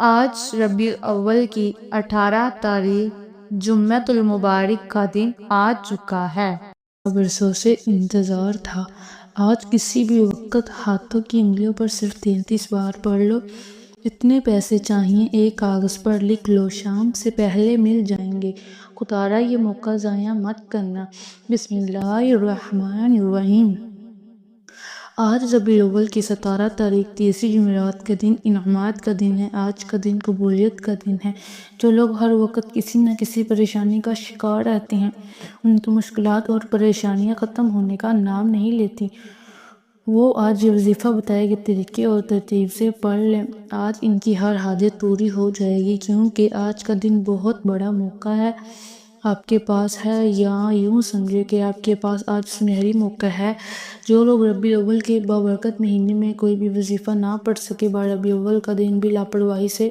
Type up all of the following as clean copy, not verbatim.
آج ربیع الاول کی 18 تاریخ جمعۃ المبارک کا دن آ چکا ہے۔ برسوں سے انتظار تھا۔ آج کسی بھی وقت ہاتھوں کی انگلیوں پر صرف 33 بار پڑھ لو۔ جتنے پیسے چاہئیں ایک کاغذ پر لکھ لو، شام سے پہلے مل جائیں گے۔ خدایا یہ موقع ضائع مت کرنا۔ بسم اللہ الرحمن الرحیم۔ آج ربیع الاول کی 17 تاریخ تیسری جمعرات کا دن انعامات کا دن ہے۔ آج کا دن قبولیت کا دن ہے۔ جو لوگ ہر وقت کسی نہ کسی پریشانی کا شکار رہتے ہیں، ان کی مشکلات اور پریشانیاں ختم ہونے کا نام نہیں لیتی۔ وہ آج یہ وظیفہ بتائے گئے طریقے اور ترتیب سے پڑھ لیں۔ آج ان کی ہر حاجت پوری ہو جائے گی، کیونکہ آج کا دن بہت بڑا موقع ہے آپ کے پاس ہے، یا یوں سمجھے کہ آپ کے پاس آج سنہری موقع ہے۔ جو لوگ ربیع الاول کے بابرکت مہینے میں کوئی بھی وظیفہ نہ پڑھ سکے، ربیع الاول کا دن بھی لاپرواہی سے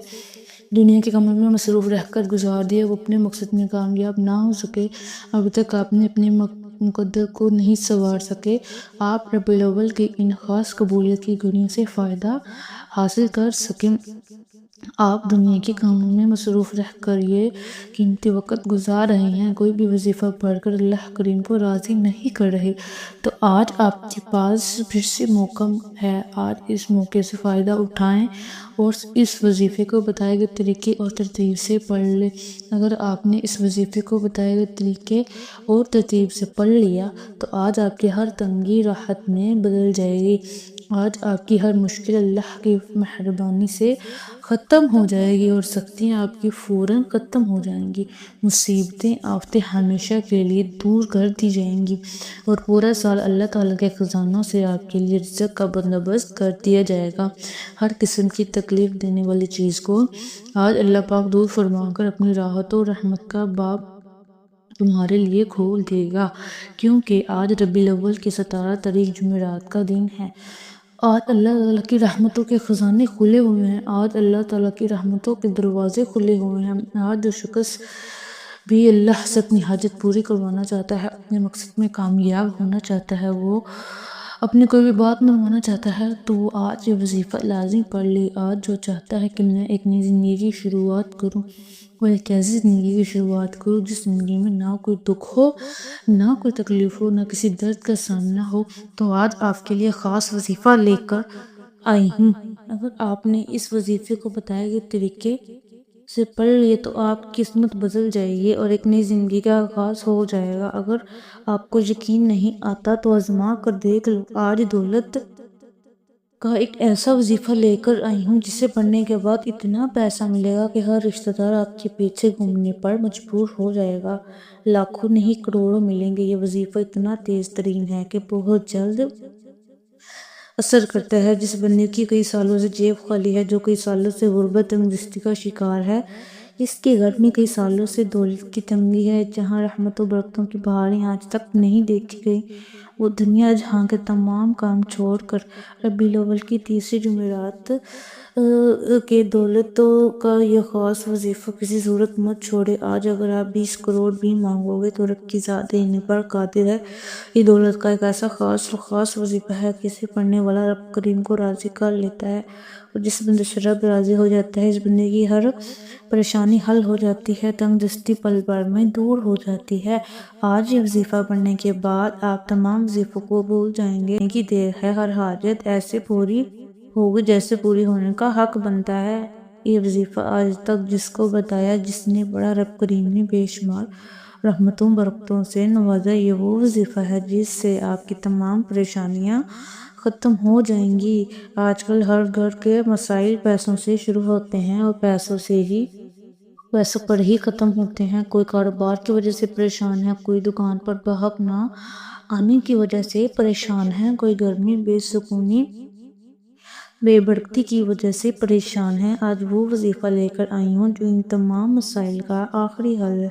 دنیا کے کاموں میں مصروف رہ کر گزار دیا، وہ اپنے مقصد میں کامیاب نہ ہو سکے۔ ابھی تک آپ نے اپنے مقدر کو نہیں سنوار سکے، آپ ربیع الاول کی ان خاص قبولیت کی گھڑیوں سے فائدہ حاصل کر سکیں۔ آپ دنیا کے کاموں میں مصروف رہ کر یہ قیمتی وقت گزار رہے ہیں، کوئی بھی وظیفہ پڑھ کر اللہ کریم کو راضی نہیں کر رہے، تو آج آپ کے پاس پھر سے موقع ہے۔ آج اس موقع سے فائدہ اٹھائیں اور اس وظیفے کو بتائے گئے طریقے اور ترتیب سے پڑھ لیں۔ اگر آپ نے اس وظیفے کو بتائے گئے طریقے اور ترتیب سے پڑھ لیا تو آج آپ کی ہر تنگی راحت میں بدل جائے گی۔ آج آپ کی ہر مشکل اللہ کی مہربانی سے ختم ہو جائے گی اور سختیاں آپ کی فوراً ختم ہو جائیں گی۔ مصیبتیں آفتیں ہمیشہ کے لیے دور کر دی جائیں گی اور پورا سال اللہ تعالیٰ کے خزانوں سے آپ کے لیے رزق کا بندوبست کر دیا جائے گا۔ ہر قسم کی تکلیف دینے والی چیز کو آج اللہ پاک دور فرما کر اپنی راحت و رحمت کا باب تمہارے لیے کھول دے گا، کیونکہ آج ربیع الاول کی 17 تاریخ جمعرات کا دن ہے۔ آج اللہ تعالیٰ کی رحمتوں کے خزانے کھلے ہوئے ہیں۔ آج اللہ تعالیٰ کی رحمتوں کے دروازے کھلے ہوئے ہیں۔ آج جو شخص بھی اللہ سے اپنی حاجت پوری کروانا چاہتا ہے، اپنے مقصد میں کامیاب ہونا چاہتا ہے، وہ اپنی کوئی بھی بات منوانا چاہتا ہے، تو وہ آج یہ وظیفہ لازم پڑھ لے۔ آج جو چاہتا ہے کہ میں ایک نئی زندگی کی شروعات کروں، وہ ایک ایسی زندگی کی شروعات کروں جس زندگی میں نہ کوئی دکھ ہو، نہ کوئی تکلیف ہو، نہ کسی درد کا سامنا ہو، تو آج آپ کے لیے خاص وظیفہ لے کر آئی ہوں۔ اگر آپ نے اس وظیفے کو بتائے گئے طریقے سے پڑھ لیے تو آپ کی قسمت بدل جائے گی اور ایک نئی زندگی کا آغاز ہو جائے گا۔ اگر آپ کو یقین نہیں آتا تو آزما کر دیکھ لو۔ آج دولت کا ایک ایسا وظیفہ لے کر آئی ہوں جسے پڑھنے کے بعد اتنا پیسہ ملے گا کہ ہر رشتہ دار آپ کے پیچھے گھومنے پر مجبور ہو جائے گا۔ لاکھوں نہیں کروڑوں ملیں گے۔ یہ وظیفہ اتنا تیز ترین ہے کہ بہت جلد اثر کرتا ہے۔ جس بندے کی کئی سالوں سے جیب خالی ہے، جو کئی سالوں سے غربت تنگدستی کا شکار ہے، اس کے گھر میں کئی سالوں سے دولت کی تنگی ہے، جہاں رحمت و برکتوں کی بہاریں آج تک نہیں دیکھی گئی، وہ دنیا جہاں کے تمام کام چھوڑ کر ربیع الاول کی تیسری جمعرات کے دولتوں کا یہ خاص وظیفہ کسی صورت مت چھوڑے۔ آج اگر آپ 20 کروڑ بھی مانگو گے تو رب کی ذات دینے پر قادر ہے۔ یہ دولت کا ایک ایسا خاص وظیفہ ہے کہ اسے پڑھنے والا رب کریم کو راضی کر لیتا ہے، اور جس بندے سے رب راضی ہو جاتا ہے، اس بندے کی ہر پریشانی حل ہو جاتی ہے، تنگ دستی پل بھر میں دور ہو جاتی ہے۔ آج یہ وظیفہ پڑھنے کے بعد آپ تمام وظیفوں کو بھول جائیں گے کی دیر ہے۔ ہر حاجت ایسے پوری ہوگی جیسے پوری ہونے کا حق بنتا ہے۔ یہ وظیفہ آج تک جس کو بتایا، جس نے پڑھا، رب کریم نے بے شمار رحمتوں برکتوں سے نوازا۔ یہ وہ وظیفہ ہے جس سے آپ کی تمام پریشانیاں ختم ہو جائیں گی۔ آج کل ہر گھر کے مسائل پیسوں سے شروع ہوتے ہیں اور پیسوں پر ہی ختم ہوتے ہیں۔ کوئی کاروبار کی وجہ سے پریشان ہے، کوئی دکان پر گاہک نہ آنے کی وجہ سے پریشان ہے، کوئی گرمی، بے سکونی، بے برکتی کی وجہ سے پریشان ہے۔ آج وہ وظیفہ لے کر آئی ہوں جو ان تمام مسائل کا آخری حل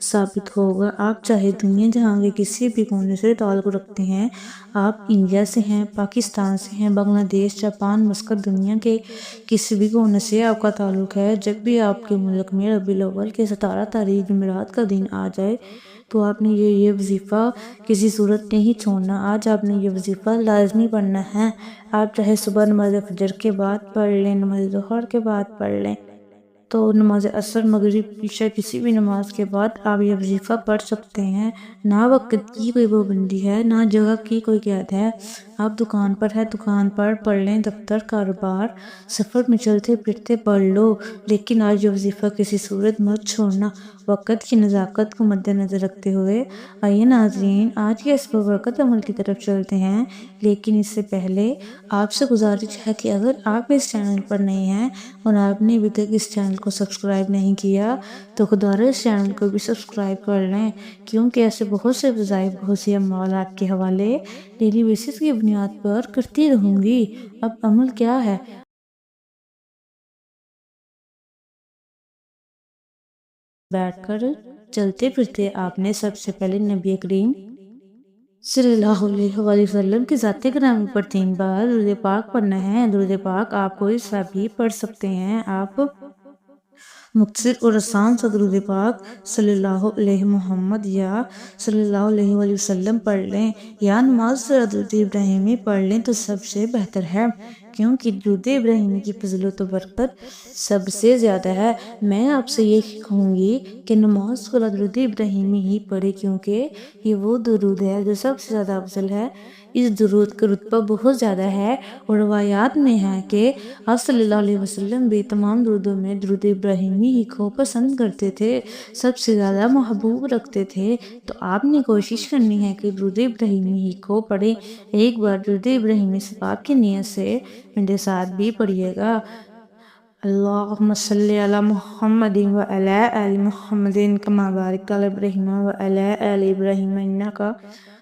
ثابت ہوگا۔ آپ چاہے دنیا جہاں کے کسی بھی کونے سے تعلق رکھتے ہیں، آپ انڈیا سے ہیں، پاکستان سے ہیں، بنگلہ دیش، جاپان، مسقط، دنیا کے کسی بھی کونے سے آپ کا تعلق ہے، جب بھی آپ کے ملک میں ربیع الاول کی 17 تاریخ جمعرات کا دن آ جائے تو آپ نے یہ وظیفہ کسی صورت نہیں چھوڑنا۔ آج آپ نے یہ وظیفہ لازمی پڑھنا ہے۔ آپ چاہے صبح نماز فجر کے بعد پڑھ لیں، نماز ظہر کے بعد پڑھ لیں، تو نماز عصر، مغرب، عشاء کسی بھی نماز کے بعد آپ یہ وظیفہ پڑھ سکتے ہیں۔ نہ وقت کی کوئی پابندی ہے، نہ جگہ کی کوئی قید ہے۔ آپ دکان پر ہے، دکان پر پڑھ لیں، دفتر، کاروبار، سفر میں چلتے پھرتے پڑھ لو، لیکن آج یہ وظیفہ کسی صورت مت چھوڑنا۔ وقت کی نزاکت کو مد نظر رکھتے ہوئے آئیے ناظرین آج کے اس بابرکت عمل کی طرف چلتے ہیں، لیکن اس سے پہلے آپ سے گزارش ہے کہ اگر آپ اس چینل پر نئے ہیں اور آپ نے ابھی تک اس چینل کو سبسکرائب نہیں کیا تو خدا را اس چینل کو بھی سبسکرائب کر لیں، کیونکہ ایسے بہت سے وظائف، بہت سی اموالات کے حوالے ڈیلی بیسس کی بنیاد پر کرتی رہوں گی۔ اب عمل کیا ہے؟ بیٹھ کر چلتے پھرتے آپ نے سب سے پہلے نبی کریم صلی اللہ علیہ وآلہ وسلم کی ذات گرامی پر 3 بار درود پاک پڑھنا ہے۔ درود پاک آپ کوئی سا بھی پڑھ سکتے ہیں۔ آپ مختصر اور آسان سا درود پاک صلی اللہ علیہ محمد یا صلی اللہ علیہ وآلہ وسلم پڑھ لیں، یا نماز درود ابراہیمی پڑھ لیں تو سب سے بہتر ہے، کیونکہ درود ابراہیمی کی فضیلت و برکت سب سے زیادہ ہے۔ میں آپ سے یہ کہوں گی کہ نماز کو درود ابراہیمی ہی پڑھے، کیونکہ یہ وہ درود ہے جو سب سے زیادہ افضل ہے۔ اس درود کا رتبہ بہت زیادہ ہے، اور روایات میں ہے کہ آپ صلی اللہ علیہ وسلم بھی تمام درودوں میں درود ابراہیمی ہی کو پسند کرتے تھے، سب سے زیادہ محبوب رکھتے تھے۔ تو آپ نے کوشش کرنی ہے کہ درود ابراہیمی ہی کو پڑھیں۔ ایک بار درود ابراہیمی ثواب کی نیت سے میرے ساتھ بھی پڑھیے گا۔ اللہم صلی علی محمد وعلی آل محمد کما بارکت علی ابراہیم وعلی آل ابراہیم انک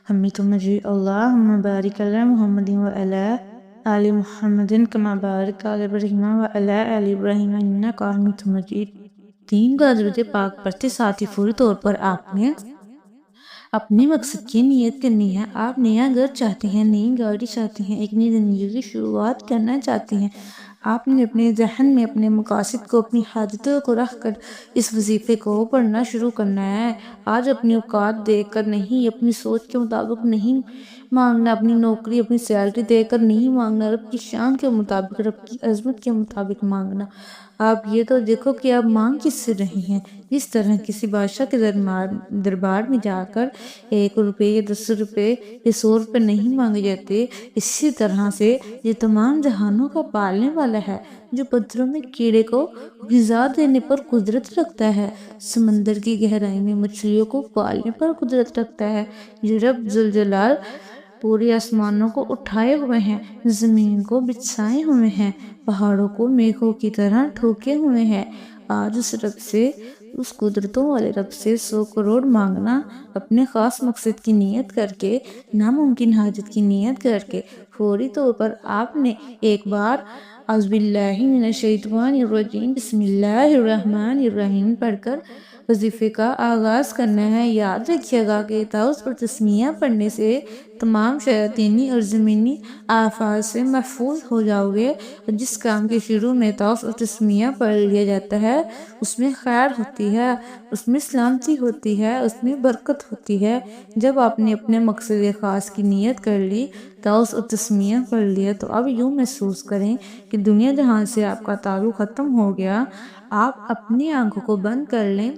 حمید مجید۔ اللہم بارک علی محمد وعلی آل محمد کما بارکت علی ابراہیم وعلی آل ابراہیم انک حمید مجید۔ 3 بار درود پاک پڑھتے ساتھ ہی فوری طور پر آپ نے اپنے مقصد کی نیت کرنی ہے۔ آپ نیا گھر چاہتے ہیں، نئی گاڑی چاہتے ہیں، ایک نئی زندگی کی شروعات کرنا چاہتے ہیں۔ آپ نے اپنے ذہن میں اپنے مقاصد کو، اپنی حاجتوں کو رکھ کر اس وظیفے کو پڑھنا شروع کرنا ہے۔ آج اپنی اوقات دیکھ کر نہیں، اپنی سوچ کے مطابق نہیں مانگنا، اپنی نوکری، اپنی سیلری دیکھ کر نہیں مانگنا، رب کی شان کے مطابق، رب کی عظمت کے مطابق مانگنا۔ آپ یہ تو دیکھو کہ آپ مانگ کس سے رہے ہیں۔ اس طرح کسی بادشاہ کے دربار میں جا کر 1 روپے یا 10 روپے یا 100 روپے نہیں مانگے جاتے۔ اسی طرح سے یہ تمام جہانوں کا پالنے والا ہے، جو پتھروں میں کیڑے کو غذا دینے پر قدرت رکھتا ہے، سمندر کی گہرائی میں مچھلیوں کو پالنے پر قدرت رکھتا ہے، جو رب ذوالجلال پورے آسمانوں کو اٹھائے ہوئے ہیں، زمین کو بچھائے ہوئے ہیں، پہاڑوں کو میخوں کی طرح ٹھوکے ہوئے ہیں۔ آج اس رب سے، اس قدرتوں والے رب سے 100 کروڑ مانگنا، اپنے خاص مقصد کی نیت کر کے، ناممکن حاجت کی نیت کر کے، فوری طور پر آپ نے ایک بار اعوذ باللہ من الشیطان الرجیم بسم اللہ الرحمن الرحیم پڑھ کر وظیفے کا آغاز کرنا ہے۔ یاد رکھیے گا کہ طاؤس پر تسمیہ پڑھنے سے تمام شیاطینی اور زمینی آفات سے محفوظ ہو جاؤ گے، اور جس کام کے شروع میں طاؤس اور تسمیہ پڑھ لیا جاتا ہے اس میں خیر ہوتی ہے، اس میں سلامتی ہوتی ہے، اس میں برکت ہوتی ہے۔ جب آپ نے اپنے مقصد خاص کی نیت کر لی، طاؤس اور تسمیہ پڑھ لیا، تو اب یوں محسوس کریں کہ دنیا جہاں سے آپ کا تعلق ختم ہو گیا۔ آپ اپنی آنکھوں کو بند کر لیں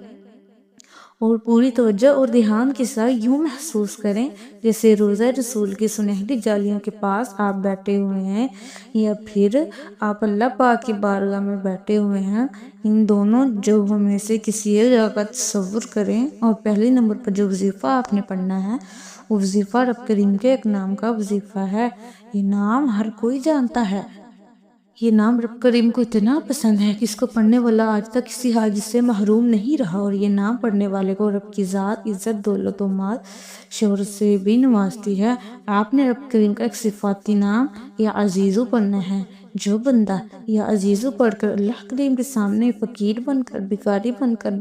اور پوری توجہ اور دھیان کے ساتھ یوں محسوس کریں جیسے روضہ رسول کی سنہری جالیوں کے پاس آپ بیٹھے ہوئے ہیں، یا پھر آپ اللہ پاک کی بارگاہ میں بیٹھے ہوئے ہیں۔ ان دونوں جگہوں میں سے کسی ایک جگہ کا تصور کریں، اور پہلے نمبر پر جو وظیفہ آپ نے پڑھنا ہے وہ وظیفہ رب کریم کے ایک نام کا وظیفہ ہے۔ یہ نام ہر کوئی جانتا ہے۔ یہ نام رب کریم کو اتنا پسند ہے کہ اس کو پڑھنے والا آج تک کسی حاجت سے محروم نہیں رہا، اور یہ نام پڑھنے والے کو رب کی ذات، عزت، دولت و مال، شہرت سے بھی نوازتی ہے۔ آپ نے رب کریم کا ایک صفاتی نام یا عزیزو پڑھنا ہے۔ جو بندہ یا عزیزو پڑھ کر اللہ کریم کے سامنے فقیر بن کر، بھکاری بن کر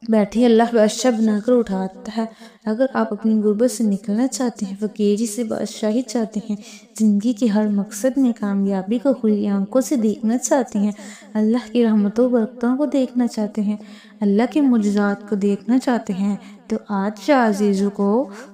بیٹھی اللہ بادشاہ بنا کر اٹھاتا ہے۔ اگر آپ اپنی غربت سے نکلنا چاہتے ہیں، فقیری سے بادشاہی چاہتے ہیں، زندگی کے ہر مقصد میں کامیابی کو کھلی آنکھوں سے دیکھنا چاہتے ہیں، اللہ کی رحمتوں و برکتوں کو دیکھنا چاہتے ہیں، اللہ کے معجزات کو دیکھنا چاہتے ہیں، تو آج شاہ عزیزو کو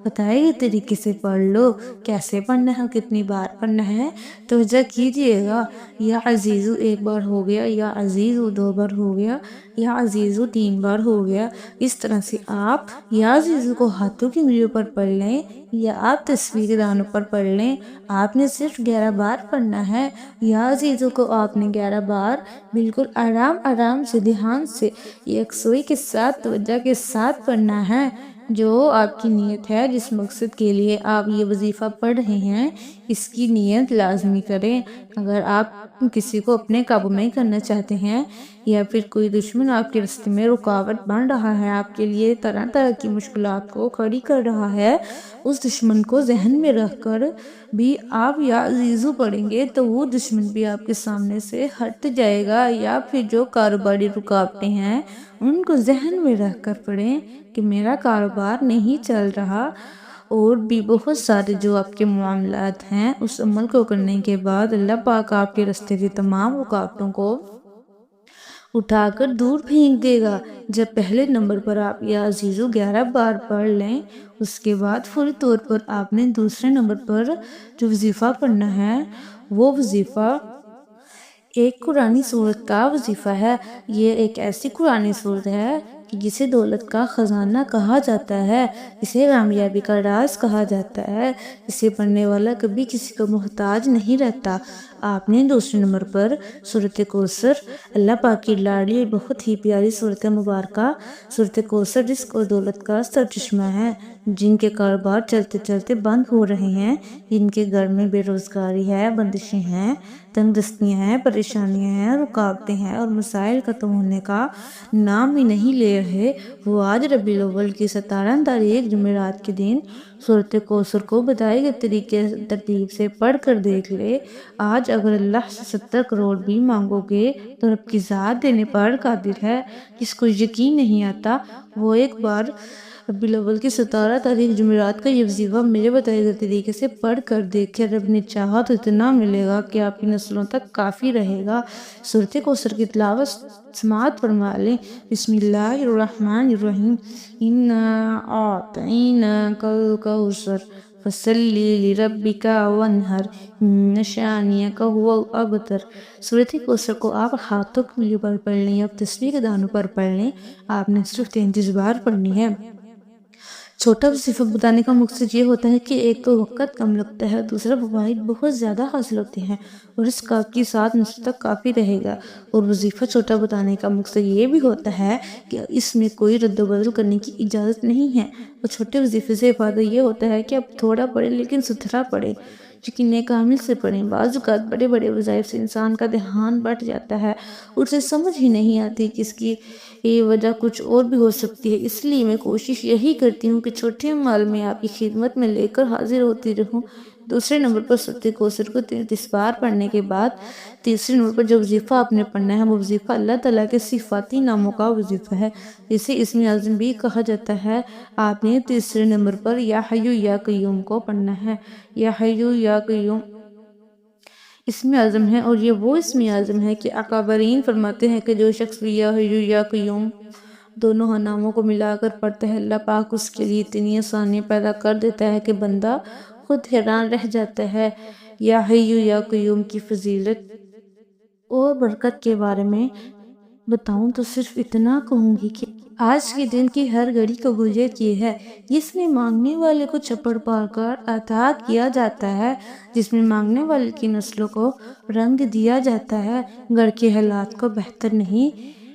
بتائے گئے طریقے سے پڑھ لو، کیسے پڑھنا ہے، کتنی بار پڑھنا ہے۔ توجہ کیجئے گا، یا عزیزو ایک بار ہو گیا، یا عزیزو 2 بار ہو گیا، یا عزیزو 3 بار ہو گیا۔ اس طرح سے آپ یا عزیزو کو ہاتھوں کی انگلیوں پر پڑھ لیں یا آپ تصویر دانوں پر پڑھ لیں۔ آپ نے صرف 11 بار پڑھنا ہے۔ یا عزیزو کو آپ نے 11 بار بالکل آرام آرام سے، دھیان سے، یکسوئی کے ساتھ، توجہ کے ساتھ پڑھنا ہے۔ جو آپ کی نیت ہے، جس مقصد کے لیے آپ یہ وظیفہ پڑھ رہے ہیں، اس کی نیت لازمی کریں۔ اگر آپ کسی کو اپنے قابو میں کرنا چاہتے ہیں یا پھر کوئی دشمن آپ کے راستے میں رکاوٹ بن رہا ہے، آپ کے لیے طرح طرح کی مشکلات کو کھڑی کر رہا ہے، اس دشمن کو ذہن میں رکھ کر بھی آپ یا عزیزو پڑھیں گے تو وہ دشمن بھی آپ کے سامنے سے ہٹ جائے گا۔ یا پھر جو کاروباری رکاوٹیں ہیں، ان کو ذہن میں رکھ کر پڑھیں کہ میرا کاروبار نہیں چل رہا، اور بھی بہت سارے جو آپ کے معاملات ہیں، اس عمل کو کرنے کے بعد اللہ پاک آپ کے راستے کی تمام رکاوٹوں کو اٹھا کر دور پھینک دے گا۔ جب پہلے نمبر پر آپ یا عزیزو 11 بار پڑھ لیں، اس کے بعد فوری طور پر آپ نے دوسرے نمبر پر جو وظیفہ پڑھنا ہے، وہ وظیفہ ایک قرآنی سورت کا وظیفہ ہے۔ یہ ایک ایسی قرآنی سورت ہے کہ جسے دولت کا خزانہ کہا جاتا ہے، اسے کامیابی کا راز کہا جاتا ہے، اسے پڑھنے والا کبھی کسی کو محتاج نہیں رہتا۔ آپ نے دوسرے نمبر پر سورت کوثر، اللہ پاک کی لاڈلی اور بہت ہی پیاری سورت مبارکہ سورت کوثر، جس کو دولت کا سرچشمہ ہے، جن کے کاروبار چلتے چلتے بند ہو رہے ہیں، جن کے گھر میں بے روزگاری ہے، بندشیں ہیں، تنگ دستیاں ہیں، پریشانیاں ہیں، رکاوٹیں ہیں اور مسائل ختم ہونے کا نام ہی نہیں لے رہے، وہ آج ربیع الاول کی 17 تاریخ جمعرات کے دن سورت کوثر کو بتائے گئے طریقے ترتیب سے پڑھ کر دیکھ لے۔ آج اگر اللہ سے 70 کروڑ بھی مانگو گے تو رب کی ذات دینے پر قادر ہے۔ جس کو یقین نہیں آتا، وہ ایک بار ربیع الاول کی 17 تاریخ جمعرات کا یہ وظیفہ میرے بتائے گئے طریقے سے پڑھ کر دیکھے۔ رب نے چاہا تو اتنا ملے گا کہ آپ کی نسلوں تک کافی رہے گا۔ سورت کوثر کی تلاوت سماعت فرما لیں۔ بسم اللہ الرحمن الرحیم۔ اِنَّا أَعْطَيْنَاكَ الْكَوْثَرَ فَصَلِّ لِرَبِّكَ وَانْحَرْ إِنَّ شَانِئَكَ هُوَ الْأَبْتَرُ۔ سورت کوثر کو آپ ہاتھوں کی انگلیوں پر پڑھ لیں یا تصویر کے دانوں پر پڑھ لیں۔ آپ نے صرف 33 بار پڑھنی ہے۔ چھوٹا وظیفہ بتانے کا مقصد یہ ہوتا ہے کہ ایک تو وقت کم لگتا ہے، دوسرا فوائد بہت زیادہ حاصل ہوتے ہیں، اور اس کا آپ کی 7 نسل تک کافی رہے گا۔ اور وظیفہ چھوٹا بتانے کا مقصد یہ بھی ہوتا ہے کہ اس میں کوئی رد و بدل کرنے کی اجازت نہیں ہے۔ اور چھوٹے وظیفے سے فائدہ یہ ہوتا ہے کہ آپ تھوڑا پڑھیں لیکن ستھرا پڑھیں، یقین کامل سے پڑھیں۔ بعض اوقات بڑے بڑے وظائف سے انسان کا دھیان بٹ جاتا ہے، اسے سمجھ ہی نہیں آتی کہ اس کی وجہ کچھ اور بھی ہو سکتی ہے۔ اس لیے میں کوشش یہی کرتی ہوں کہ چھوٹے مال میں آپ کی خدمت میں لے کر حاضر ہوتی رہوں۔ دوسرے نمبر پر سورت کوثر کو 33 بار پڑھنے کے بعد تیسرے نمبر پر جو وظیفہ آپ نے پڑھنا ہے، وہ وظیفہ اللہ تعالیٰ کے صفاتی ناموں کا وظیفہ ہے، اسے اسم اعظم بھی کہا جاتا ہے۔ آپ نے تیسرے نمبر پر یا حیّ یا قیوم کو پڑھنا ہے۔ یا حیّ یا قیوم اسم اعظم ہے، اور یہ وہ اسم اعظم ہے کہ اکابرین فرماتے ہیں کہ جو شخص یا حیّ یا قیوم دونوں ناموں کو ملا کر پڑھتا ہے، اللہ پاک اس کے لیے اتنی آسانی پیدا کر دیتا ہے کہ بندہ خود حیران رہ جاتا ہے۔ یا حیّ یا قیوم کی فضیلت اور برکت کے بارے میں بتاؤں تو صرف اتنا کہوں گی کہ آج کے دن کی ہر گھڑی قبولیت یہ ہے، جس میں مانگنے والے کو چپڑ پا کر عطا کیا جاتا ہے، جس میں مانگنے والے کی نسلوں کو رنگ دیا جاتا ہے، گھر کے حالات کو بہتر نہیں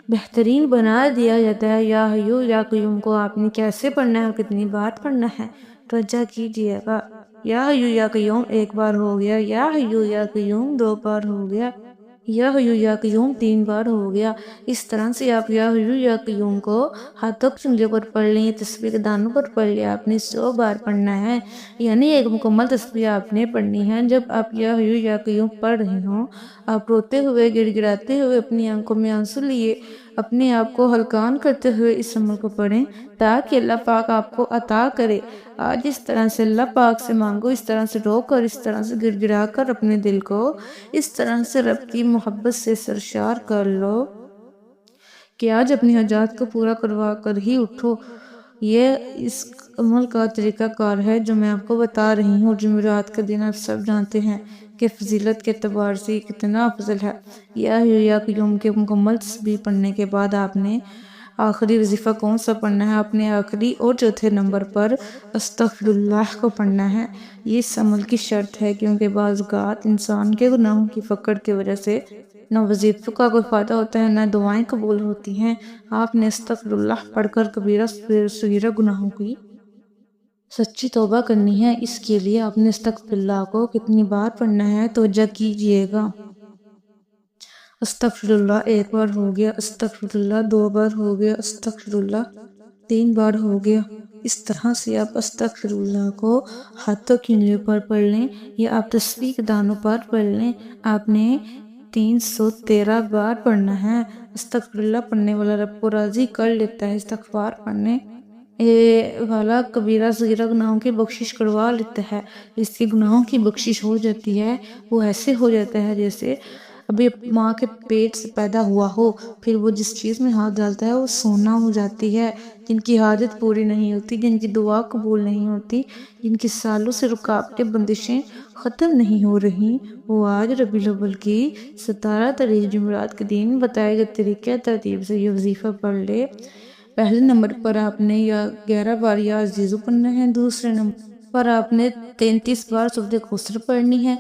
بہترین بنا دیا جاتا ہے۔ یا حیّ یا قیوم کو آپ نے کیسے پڑھنا ہے اور کتنی بار پڑھنا ہے، توجہ کیجئے گا۔ یا حیّ یا قیوم 1 بار ہو گیا، یا حیّ یا قیوم 2 بار ہو گیا، یا حیّ یا قیوم 3 بار ہو گیا۔ اس طرح سے آپ یا حیّ یا قیوم کو ہاتھوں کی انگلیوں پر پڑھ لیں، تصویر کے دانوں پر پڑھ لیں۔ آپ نے 100 بار پڑھنا ہے، یعنی ایک مکمل تصویر آپ نے پڑھنی ہے۔ جب آپ یا حیّ یا قیوم پڑھ رہے ہوں، آپ روتے ہوئے، گڑ گڑاتے ہوئے، اپنی آنکھوں میں آنسو لیے، اپنے آپ کو ہلکان کرتے ہوئے اس عمل کو پڑھیں تاکہ اللہ پاک آپ کو عطا کرے۔ آج اس طرح سے اللہ پاک سے مانگو، اس طرح سے رو کر، اس طرح سے گڑ گڑا کر اپنے دل کو اس طرح سے رب کی محبت سے سرشار کر لو کہ آج اپنی حاجات کو پورا کروا کر ہی اٹھو۔ یہ اس عمل کا طریقہ کار ہے جو میں آپ کو بتا رہی ہوں۔ جمعرات کا دن آپ سب جانتے ہیں کہ فضیلت کے اعتبار سے کتنا افضل ہے۔ یا یوم کے مکمل تسبیح پڑھنے کے بعد آپ نے آخری وظیفہ کون سا پڑھنا ہے؟ آپ نے آخری اور چوتھے نمبر پر استغفر اللہ کو پڑھنا ہے۔ یہ اس عمل کی شرط ہے کیونکہ بعض اوقات انسان کے گناہوں کی پکڑ کی وجہ سے نہ وظیفے کا کوئی فائدہ ہوتا ہے نہ دعائیں قبول ہوتی ہیں۔ آپ نے استغفر اللہ پڑھ کر کبیرہ صغیرہ گناہوں کی سچی توبہ کرنی ہے۔ اس کے لیے آپ نے استغفر اللہ کو کتنی بار پڑھنا ہے توجہ کیجئے گا۔ استغفر اللہ 1 بار ہو گیا، استغفر اللہ 2 بار ہو گیا، استغفر اللہ 3 بار ہو گیا۔ اس طرح سے آپ استغفر اللہ کو ہاتھوں کی انگلیوں پر پڑھ لیں یا آپ تسبیح کے دانوں پر پڑھ لیں۔ آپ نے 313 بار پڑھنا ہے۔ استغفر اللہ پڑھنے والا رب کو راضی کر لیتا ہے۔ استغفار پڑھنے والا کبیرہ صغیرہ گناہوں کی بخشش کروا لیتا ہے۔ اس کے گناہوں کی بخشش ہو جاتی ہے، وہ ایسے ہو جاتا ہے جیسے ابھی ماں کے پیٹ سے پیدا ہوا ہو، پھر وہ جس چیز میں ہاتھ ڈالتا ہے وہ سونا ہو جاتی ہے۔ جن کی حاجت پوری نہیں ہوتی، جن کی دعا قبول نہیں ہوتی، جن کی سالوں سے رکاوٹیں بندشیں ختم نہیں ہو رہی، وہ آج ربیع الاول کی 17 تاریخ جمعرات کے دن بتائے گئے طریقے ترتیب سے یہ وظیفہ پڑھ لے۔ پہلے نمبر پر آپ نے 11 بار یا عزیزو پڑھنا ہے، دوسرے نمبر پر آپ نے 33 بار سورۃ کوثر پڑھنی ہے،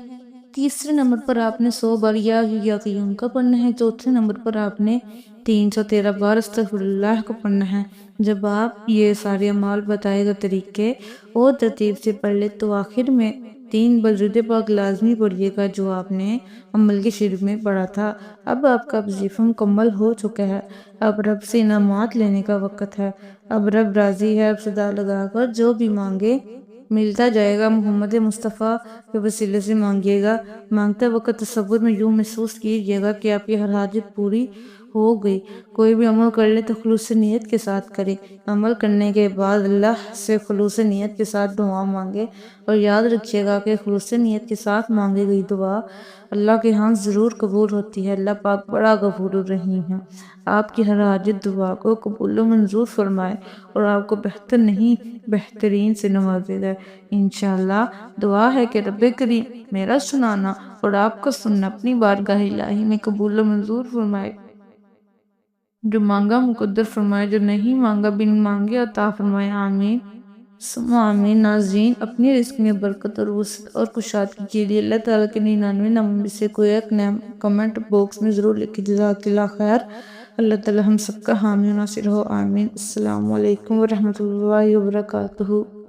تیسرے نمبر پر آپ نے 100 بار یا قیوم کا پڑھنا ہے، چوتھے نمبر پر آپ نے 313 بار استغفر اللہ کو پڑھنا ہے۔ جب آپ یہ سارے اعمال بتائے گئے طریقے اور ترتیب سے پڑھ لے تو آخر میں 3 بار درود پاک لازمی پڑھیے گا جو آپ نے عمل کے شروع میں پڑھا تھا۔ اب آپ کا وظیفہ مکمل ہو چکا ہے۔ اب رب سے انعامات لینے کا وقت ہے۔ اب رب راضی ہے۔ اب صدا لگا کر جو بھی مانگے ملتا جائے گا۔ محمد مصطفیٰ کے وسیلے سے مانگیے گا۔ مانگتے وقت تصور میں یوں محسوس کیجیے گا کہ آپ کی ہر حاجت پوری ہو گئی۔ کوئی بھی عمل کر لے تو خلوص نیت کے ساتھ کرے۔ عمل کرنے کے بعد اللہ سے خلوص نیت کے ساتھ دعا مانگے اور یاد رکھیے گا کہ خلوص نیت کے ساتھ مانگی گئی دعا اللہ کے ہاں ضرور قبول ہوتی ہے۔ اللہ پاک بڑا غفور الرحیم ہے۔ آپ کی ہر حاجت دعا کو قبول و منظور فرمائے اور آپ کو بہتر نہیں بہترین سے نوازے گا۔ انشاءاللہ دعا ہے کہ رب کریم میرا سنانا اور آپ کا سننا اپنی بارگاہ الہی میں قبول و منظور فرمائے۔ جو مانگا مقدر فرمائے، جو نہیں مانگا بن مانگے عطا فرمائے۔ آمین ثم آمین۔ ناظرین، اپنی رزق میں برکت اور وسعت اور کشادگی کے لیے اللہ تعالیٰ کے 99 ناموں میں سے کوئی ایک نام کمنٹ باکس میں ضرور لکھیں۔ جزاک اللہ خیر۔ اللہ تعالیٰ ہم سب کا حامی و ناصر ہو۔ آمین۔ السلام علیکم ورحمۃ اللہ وبرکاتہ۔